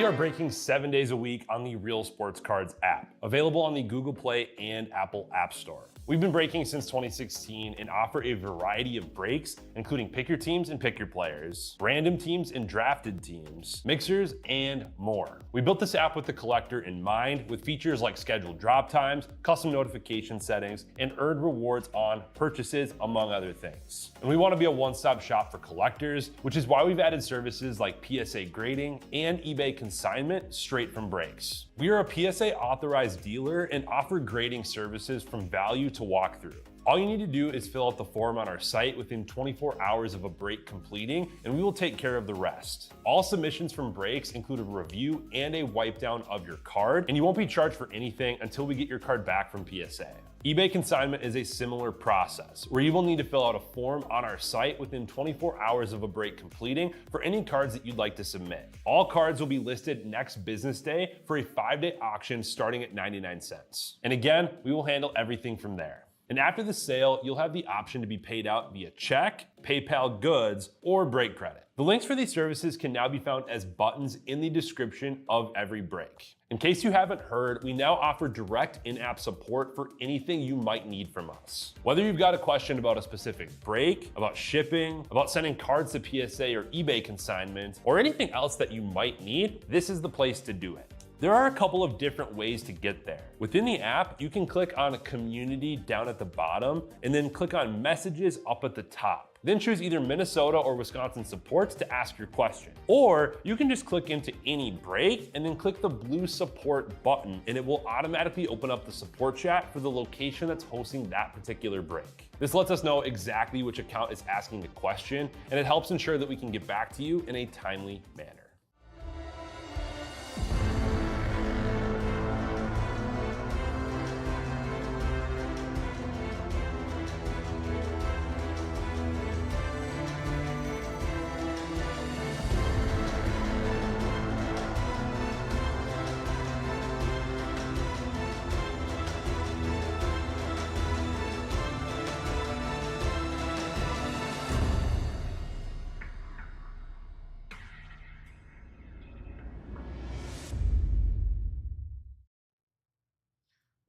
We are breaking 7 days a week on the Real Sports Cards app, available on the Google Play and Apple App Store. We've been breaking since 2016 and offer a variety of breaks, including pick your teams and pick your players, random teams and drafted teams, mixers, and more. We built this app with the collector in mind, with features like scheduled drop times, custom notification settings, and earned rewards on purchases, among other things. And we want to be a one-stop shop for collectors, which is why we've added services like PSA grading and eBay consignment straight from breaks. We are a PSA authorized dealer and offer grading services from value to walkthrough. All you need to do is fill out the form on our site within 24 hours of a break completing, and we will take care of the rest. All submissions from breaks include a review and a wipe down of your card, and you won't be charged for anything until we get your card back from PSA. eBay consignment is a similar process, where you will need to fill out a form on our site within 24 hours of a break completing for any cards that you'd like to submit. All cards will be listed next business day for a 5-day auction starting at 99 cents. And again, we will handle everything from there. And after the sale, you'll have the option to be paid out via check, PayPal goods, or break credit. The links for these services can now be found as buttons in the description of every break. In case you haven't heard, we now offer direct in-app support for anything you might need from us. Whether you've got a question about a specific break, about shipping, about sending cards to PSA or eBay consignment, or anything else that you might need, this is the place to do it. There are a couple of different ways to get there. Within the app, you can click on Community down at the bottom and then click on Messages up at the top. Then choose either Minnesota or Wisconsin supports to ask your question. Or you can just click into any break and then click the blue support button, and it will automatically open up the support chat for the location that's hosting that particular break. This lets us know exactly which account is asking the question, and it helps ensure that we can get back to you in a timely manner.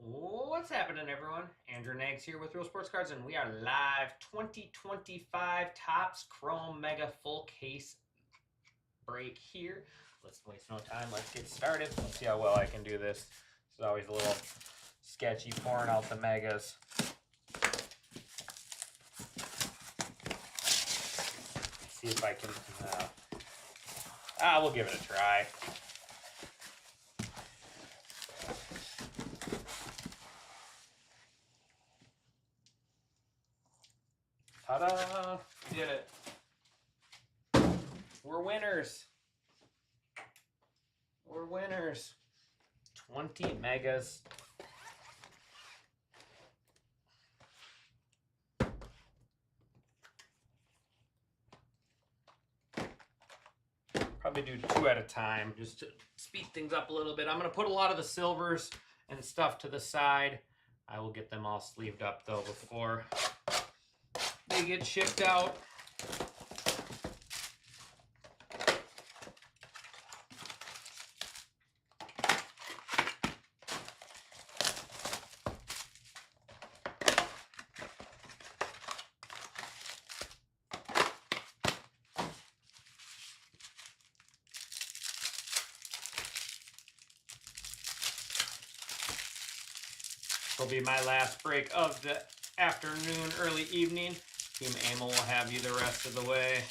What's happening, everyone? Andrew Nags here with Real Sports Cards, and we are live 2025 Topps Chrome Mega Full Case break here. Let's waste no time. Let's get started. Let's see how well I can do this. It's always a little sketchy pouring out the megas. See if I can. We'll give it a try. Ta-da! We did it. We're winners. We're winners. 20 megas. Probably do 2 at a time just to speed things up a little bit. I'm going to put a lot of the silvers and stuff to the side. I will get them all sleeved up though before they get shipped out. This will be my last break of the afternoon, early evening. Team Amel will have you the rest of the way.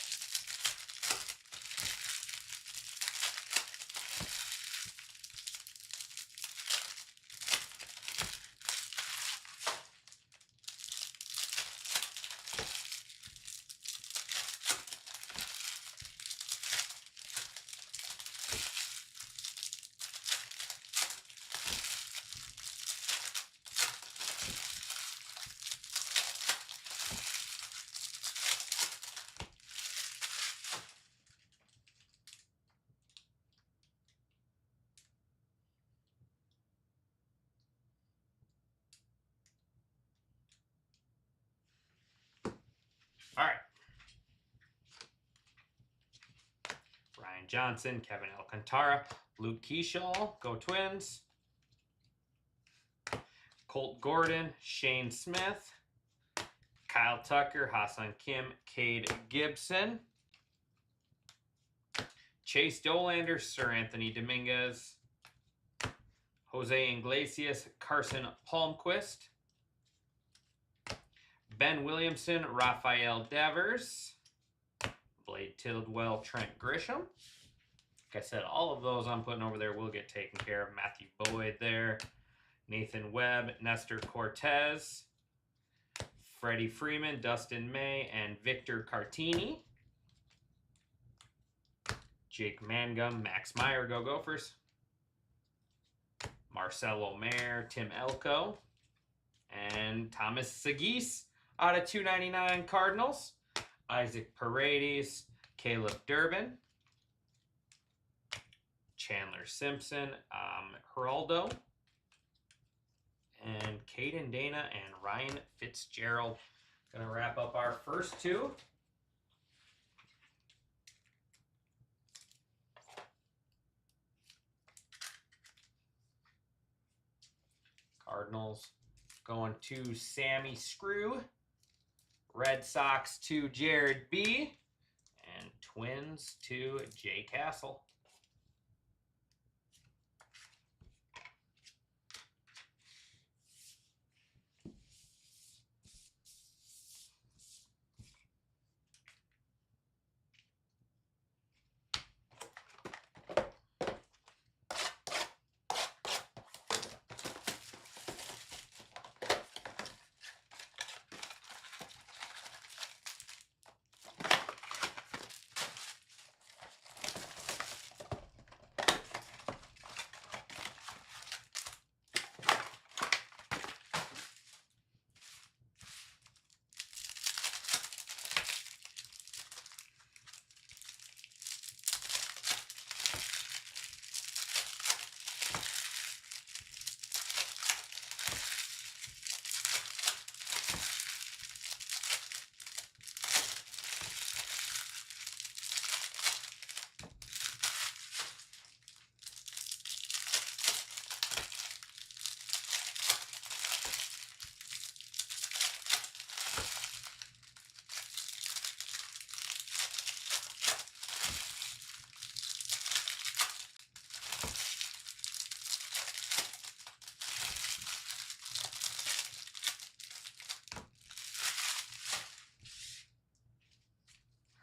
Johnson, Kevin Alcantara, Luke Keyshaw, go Twins. Colt Gordon, Shane Smith, Kyle Tucker, Hassan Kim, Cade Gibson, Chase Dolander, Sir Anthony Dominguez, Jose Iglesias, Carson Palmquist, Ben Williamson, Rafael Devers, Blade Tidwell, Trent Grisham. Like I said, all of those I'm putting over there will get taken care of. Matthew Boyd there, Nathan Webb, Nestor Cortez, Freddie Freeman, Dustin May, and Victor Cartini. Jake Mangum, Max Meyer, go Gophers. Marcelo Mayer, Tim Elko, and Thomas Sagis out of 299 Cardinals. Isaac Paredes, Caleb Durbin, Chandler Simpson, Geraldo, and Caden Dana and Ryan Fitzgerald. Gonna wrap up our first two. Cardinals going to Sammy Screw. Red Sox to Jared B. And Twins to Jay Castle.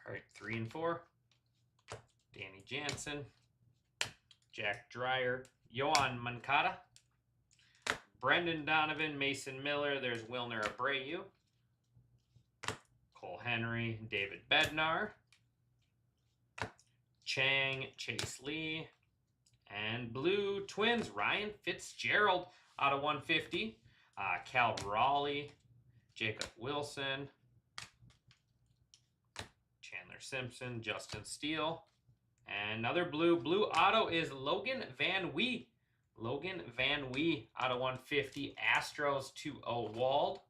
All right, 3 and 4. Danny Jansen, Jack Dreyer, Yohan Moncada, Brendan Donovan, Mason Miller. There's Wilner Abreu, Cole Henry, David Bednar, Chang, Chase Lee, and Blue Twins, Ryan Fitzgerald out of 150. Cal Raleigh, Jacob Wilson, Chandler Simpson, Justin Steele. And another blue auto is Logan Van Wee. Logan Van Wee out of 150. Astros 2-0 Wald.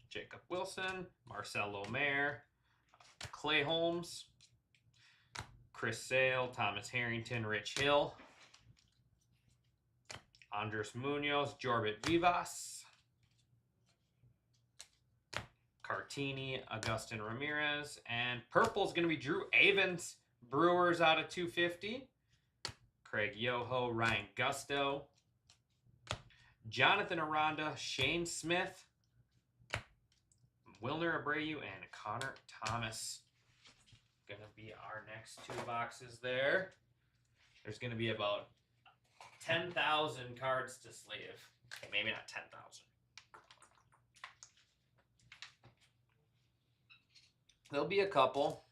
Jacob Wilson, Marcelo Mayer, Clay Holmes, Chris Sale, Thomas Harrington, Rich Hill, Andres Munoz, Jorbit Vivas, Cartini, Agustin Ramirez, and purple is going to be Drew Avens, Brewers out of 250, Craig Yoho, Ryan Gusto, Jonathan Aranda, Shane Smith, Wilner Abreu, and Connor Thomas. Going to be our next two boxes there. There's going to be about 10,000 cards to sleeve. Okay, maybe not 10,000. There'll be a couple.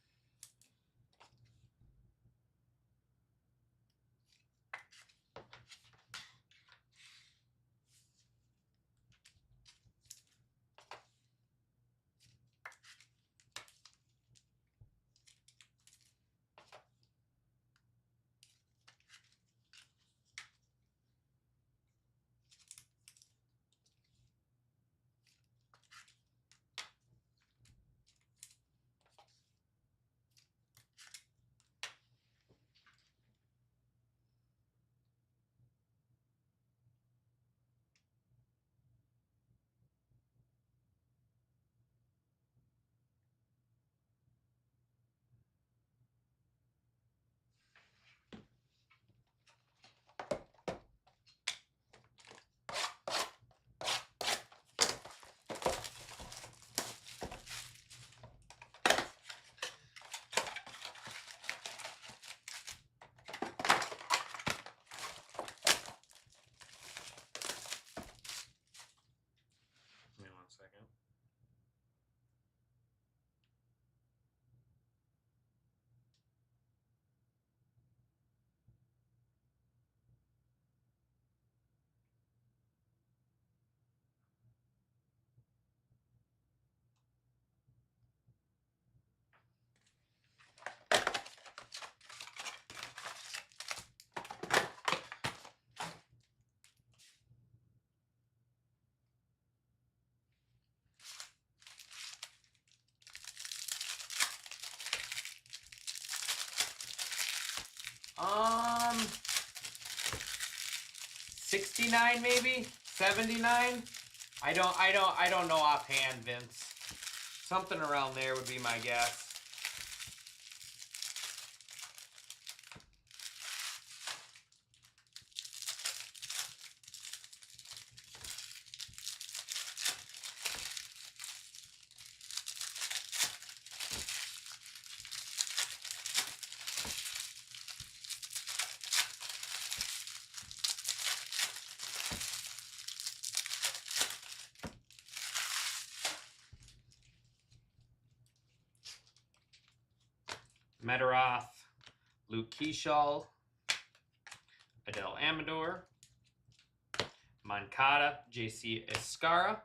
69 maybe? 79? I don't know offhand, Vince. Something around there would be my guess. Meteroth, Luke Keeshall, Adele Amador, Moncada, JC Escara,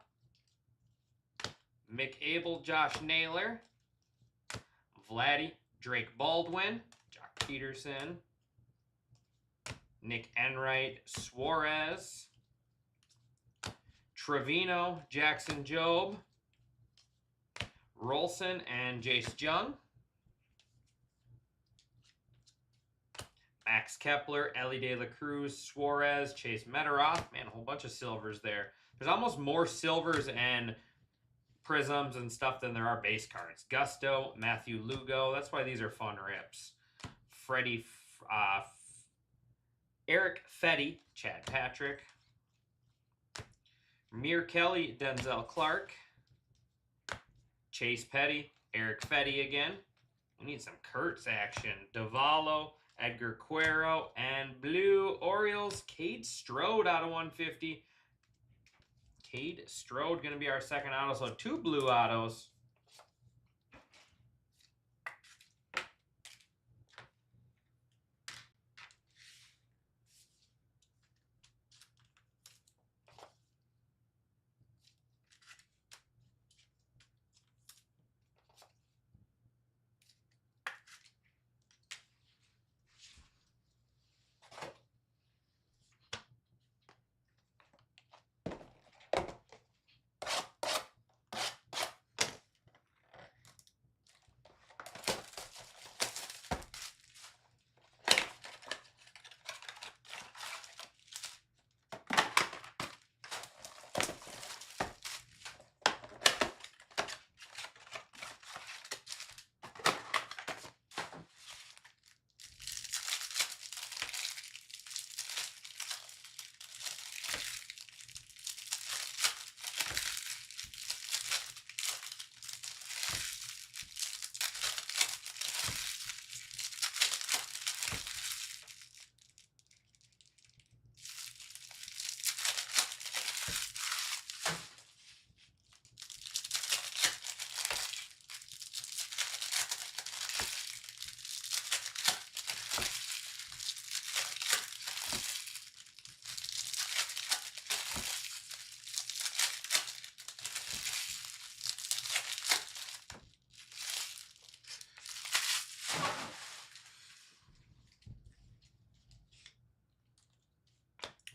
Mick Abel, Josh Naylor, Vladdy, Drake Baldwin, Jock Peterson, Nick Enright, Suarez, Trevino, Jackson Jobe, Rolson, and Jace Jung, Max Kepler, Ellie De La Cruz, Suarez, Chase Meteroth. Man, a whole bunch of silvers there. There's almost more silvers and prisms and stuff than there are base cards. Gusto, Matthew Lugo. That's why these are fun rips. Freddie, Eric Fetty, Chad Patrick. Mir Kelly, Denzel Clark. Chase Petty, Eric Fetty again. We need some Kurtz action. Davalo, Edgar Cuero, and Blue Orioles, Cade Strode out of 150. Cade Strode going to be our second auto, so 2 blue autos.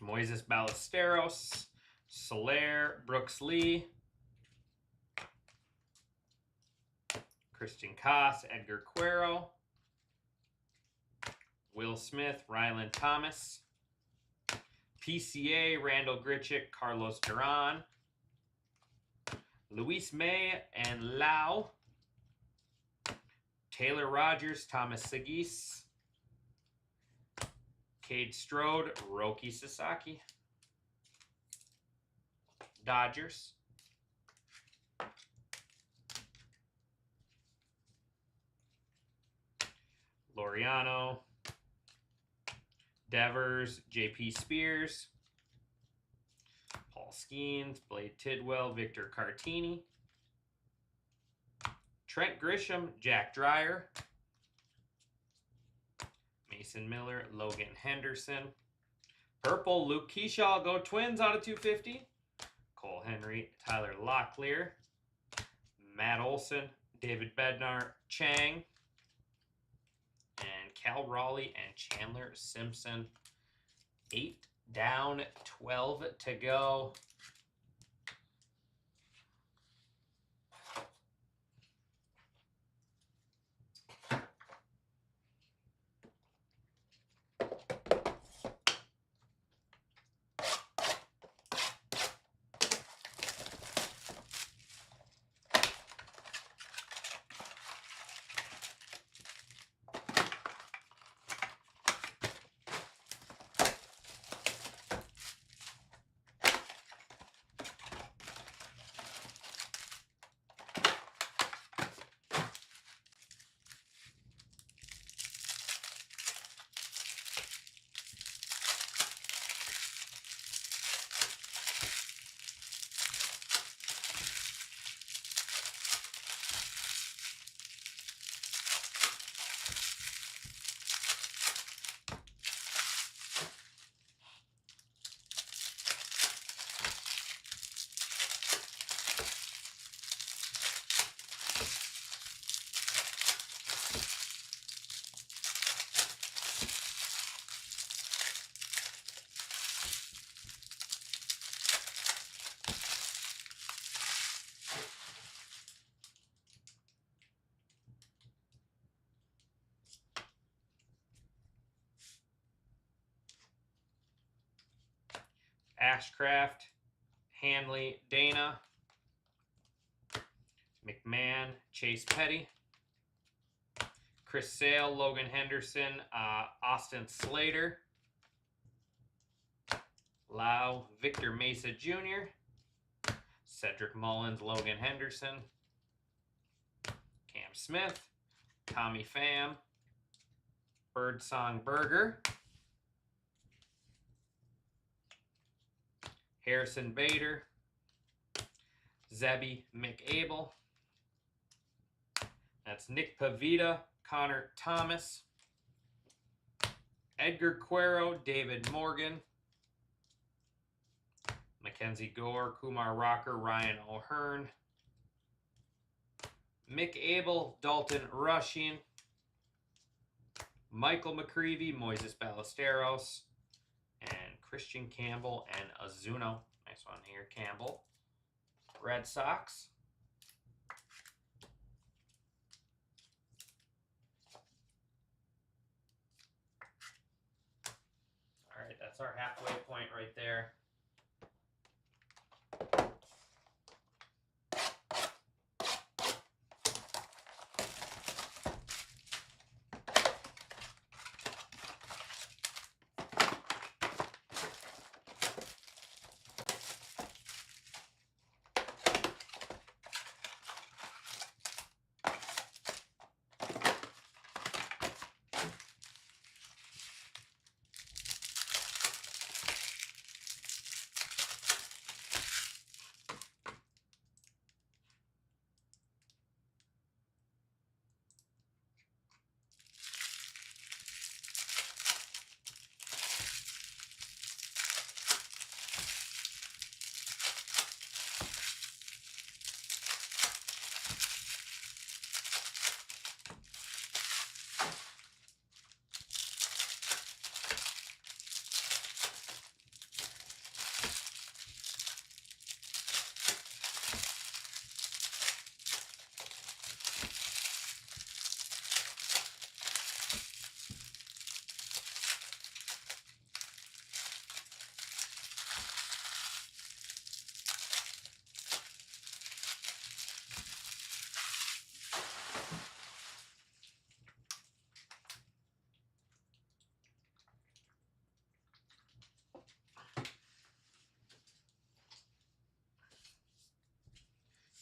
Moises Ballesteros, Soler, Brooks Lee, Christian Koss, Edgar Cuero, Will Smith, Rylan Thomas, PCA, Randall Grichuk, Carlos Duran, Luis May and Lau, Taylor Rogers, Thomas Sagis, Cade Strode, Roki Sasaki, Dodgers, Laureano, Devers, JP Spears, Paul Skeens, Blade Tidwell, Victor Cartini, Trent Grisham, Jack Dreyer, Mason Miller, Logan Henderson, purple, Luke Keeshall, go Twins out of 250, Cole Henry, Tyler Locklear, Matt Olson, David Bednar, Chang, and Cal Raleigh and Chandler Simpson. 8 down, 12 to go. Ashcraft, Hanley, Dana, McMahon, Chase Petty, Chris Sale, Logan Henderson, Austin Slater, Lau, Victor Mesa Jr., Cedric Mullins, Logan Henderson, Cam Smith, Tommy Pham, Birdsong Burger, Harrison Bader, Zebby McAble. That's Nick Pavita, Connor Thomas, Edgar Cuero, David Morgan, Mackenzie Gore, Kumar Rocker, Ryan O'Hearn, Mick Abel, Dalton Rushing, Michael McCreevy, Moises Ballesteros, and Christian Campbell and Azuno. Nice one here, Campbell. Red Sox. All right, that's our halfway point right there.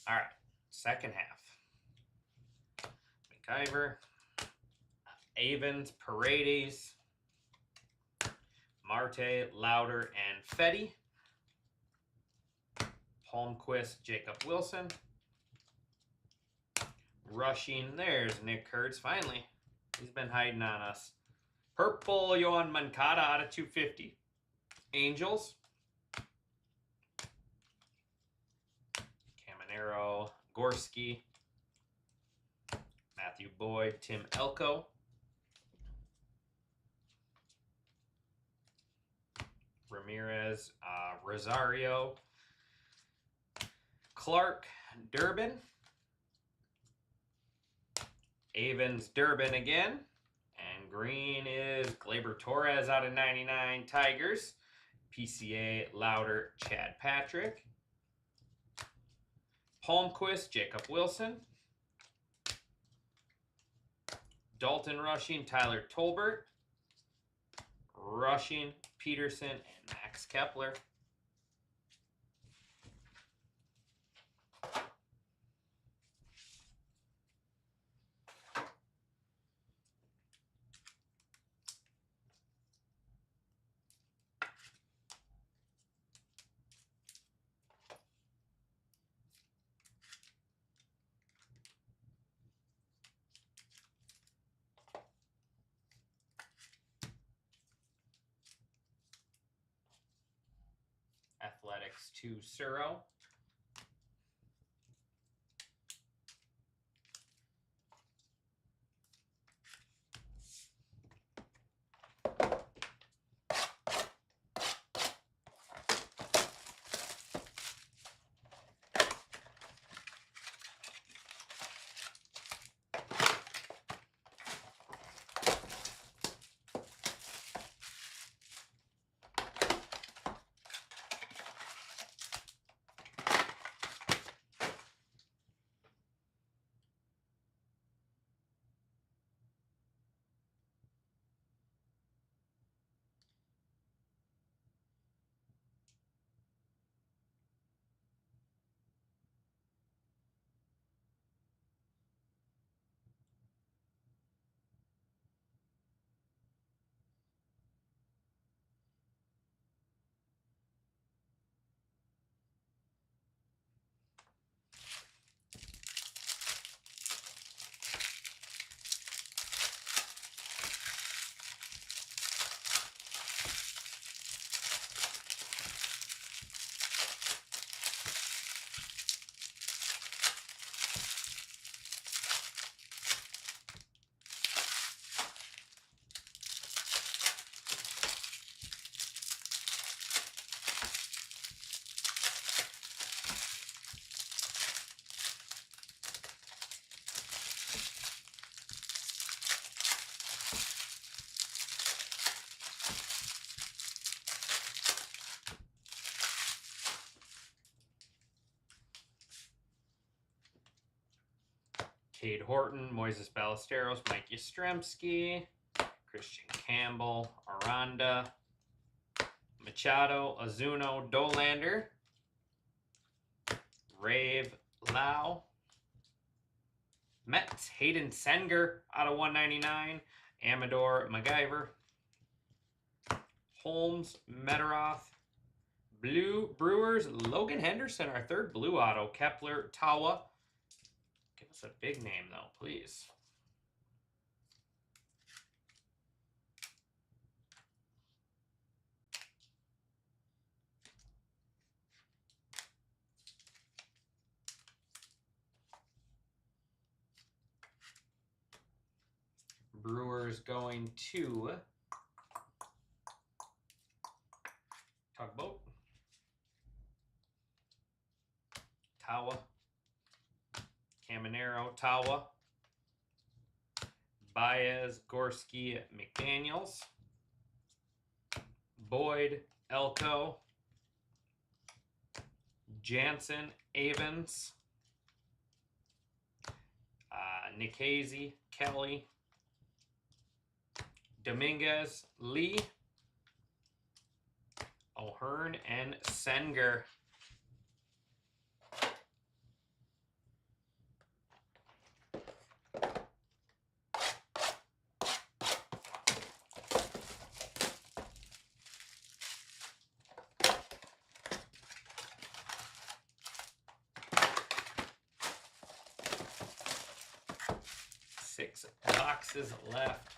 All right, second half. McIver, Avens, Paredes, Marte, Lauder, and Fetty. Palmquist, Jacob Wilson. Rushing, there's Nick Kurtz, finally. He's been hiding on us. Purple, Yohan Moncada out of 250. Angels. Caminero, Gorski. Matthew Boyd, Tim Elko. Ramirez, Rosario. Clark, Durbin. Avens, Durbin again. And green is Gleyber Torres out of 99 Tigers. PCA, Lauder, Chad Patrick. Palmquist, Jacob Wilson. Dalton Rushing, Tyler Tolbert. Rushing, Peterson, and Max Kepler. Athletics to Suro. Cade Horton, Moises Ballesteros, Mike Yastrzemski, Christian Campbell, Aranda, Machado, Azuno, Dolander, Rave Lau, Mets, Hayden Senger out of 199, Amador MacGyver, Holmes, Meteroth, Brewers, Logan Henderson, our third blue auto, Kepler, Tawa. Give us a big name though, please. Brewers going to Tugboat, Tawa, Caminero, Tawa, Baez, Gorski, McDaniels, Boyd, Elko, Jansen, Avens, Nikhazy, Kelly, Dominguez, Lee, O'Hearn, and Senger. Six boxes left.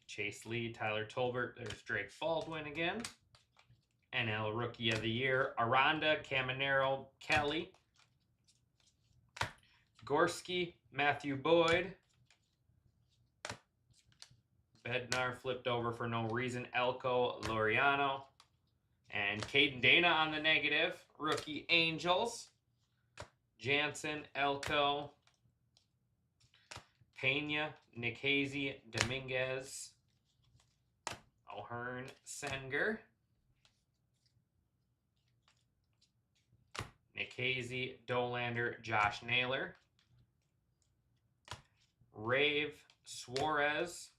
Chase Lee, Tyler Tolbert. There's Drake Baldwin again. NL Rookie of the Year. Aranda, Caminero, Kelly. Gorski, Matthew Boyd. Bednar flipped over for no reason. Elko, Laureano. And Caden Dana on the negative. Rookie Angels. Jansen, Elko. Pena, Nikhazy, Dominguez. O'Hearn, Senger. Nikhazy, Dolander, Josh Naylor. Rave, Suarez.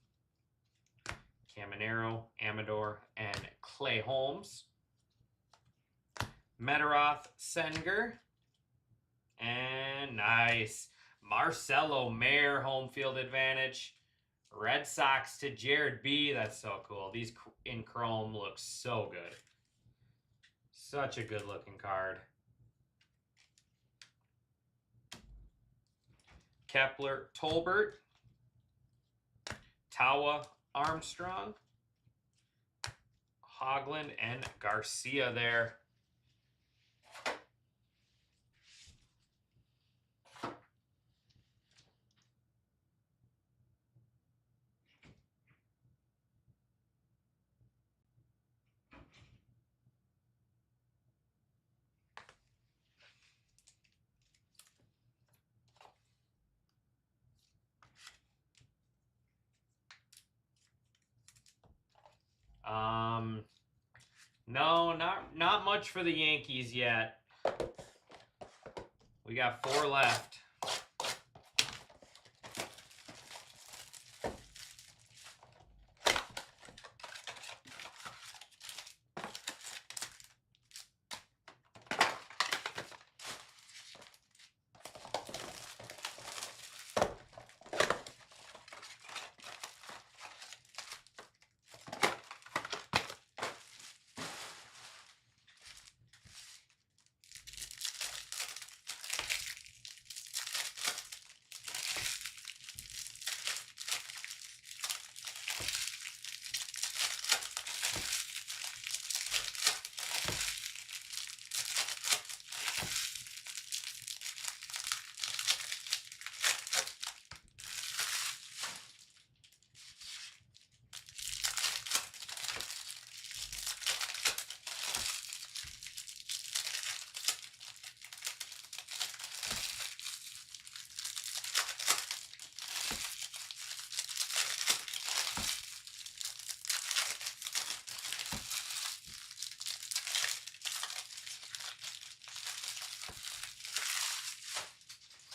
Caminero, Amador, and Clay Holmes. Meteroth, Senger. And nice. Marcelo Mayer, home field advantage. Red Sox to Jared B. That's so cool. These in chrome look so good. Such a good looking card. Kepler, Tolbert. Tawa, Armstrong. Hoagland and Garcia there. No, not much for the Yankees yet. We got 4 left.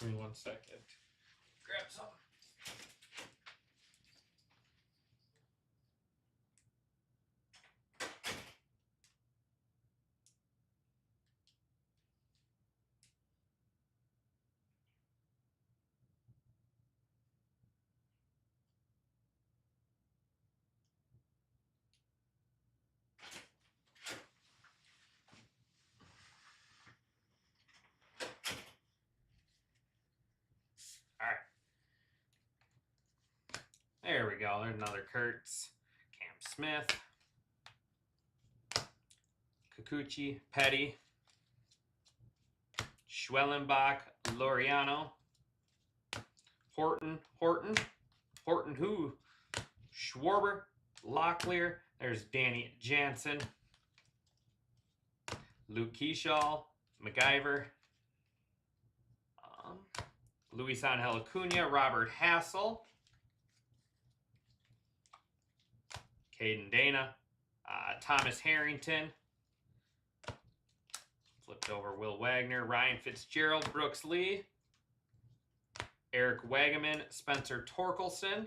Give me 1 second. Grab some. All right. There we go. There's another Kurtz. Cam Smith. Kikuchi. Petty. Schwellenbach. Laureano. Horton who? Schwarber. Locklear. There's Danny Jansen. Luke Keyshaw. MacGyver. Luis Angel Acuna. Robert Hassel. Caden Dana. Thomas Harrington. Flipped over Will Wagner. Ryan Fitzgerald. Brooks Lee. Eric Wagaman. Spencer Torkelson.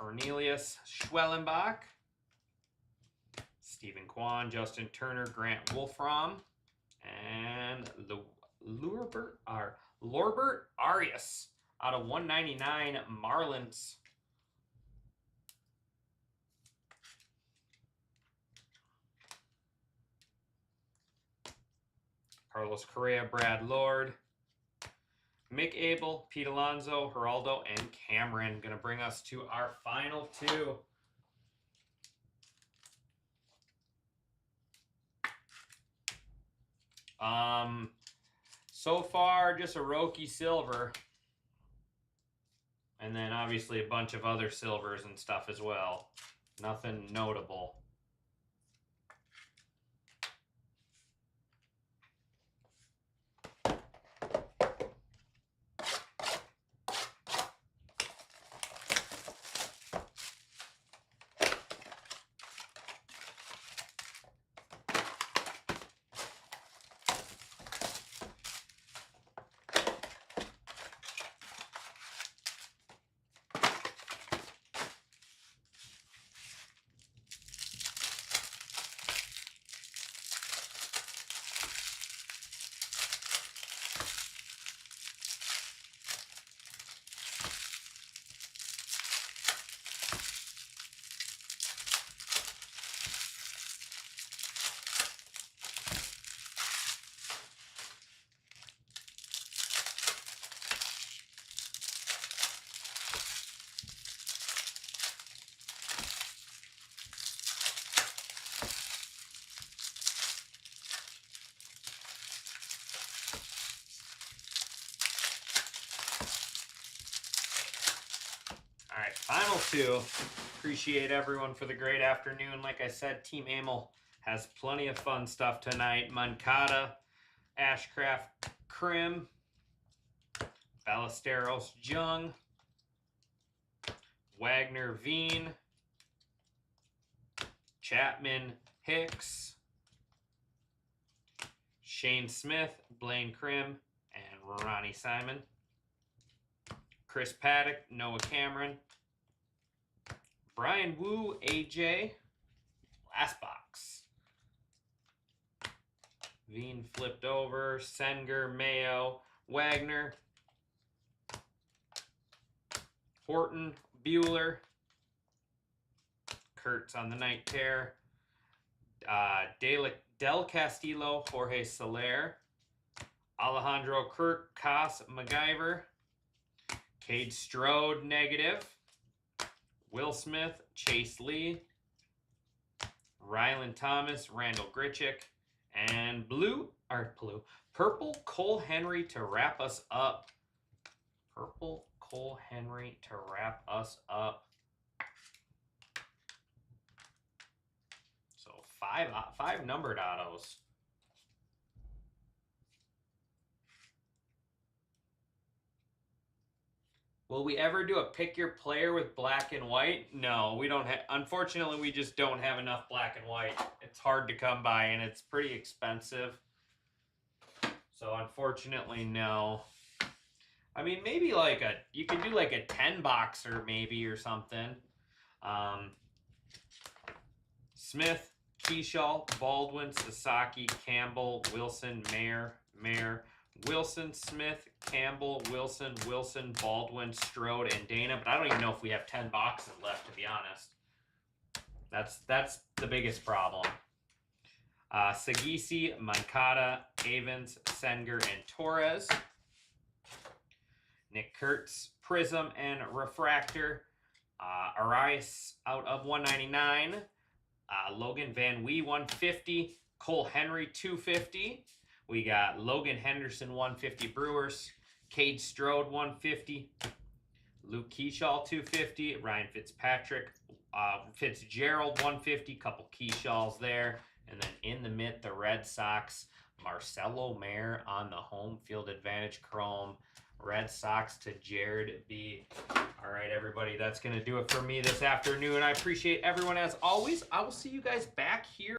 Ornelius Schwellenbach. Stephen Kwan. Justin Turner. Grant Wolfram. And the Lorbert Arias out of 199 Marlins. Carlos Correa, Brad Lord, Mick Abel, Pete Alonso, Geraldo, and Cameron. Going to bring us to our final 2. So far, just a Roki silver. And then obviously a bunch of other silvers and stuff as well. Nothing notable. All right, final 2. Appreciate everyone for the great afternoon. Like I said, Team Amel has plenty of fun stuff tonight. Moncada, Ashcraft, Krim, Ballesteros, Jung, Wagner, Veen, Chapman, Hicks, Shane Smith, Blaine Krim, and Ronnie Simon. Chris Paddock, Noah Cameron, Brian Wu, AJ, last box. Veen flipped over, Senger, Mayo, Wagner, Horton, Bueller, Kurtz on the night tear, Del Castillo, Jorge Soler, Alejandro Kirk, Koss, MacGyver, Cade Strode, negative. Will Smith, Chase Lee, Rylan Thomas, Randall Grichuk, and purple Cole Henry to wrap us up. Purple Cole Henry to wrap us up. So 5 numbered autos. Will we ever do a pick your player with black and white? No, we don't have. Unfortunately, we just don't have enough black and white. It's hard to come by and it's pretty expensive. So unfortunately, no. I mean, maybe like you could do like a 10 boxer maybe or something. Smith, Keyshaw, Baldwin, Sasaki, Campbell, Wilson, Mayer, Wilson, Smith, Campbell, Wilson, Baldwin, Strode, and Dana. But I don't even know if we have 10 boxes left, to be honest. That's the biggest problem. Sagisi, Mancada, Avens, Senger, and Torres. Nick Kurtz, Prism, and Refractor. Arias out of 199. Logan Van Wee, 150. Cole Henry, 250. We got Logan Henderson, 150 Brewers. Cade Strode, 150. Luke Keyshaw, 250. Ryan Fitzpatrick. Fitzgerald, 150. Couple Keyshaws there. And then in the mid, the Red Sox. Marcelo Mayer on the home field advantage chrome. Red Sox to Jared B. All right, everybody, that's going to do it for me this afternoon. I appreciate everyone as always. I will see you guys back here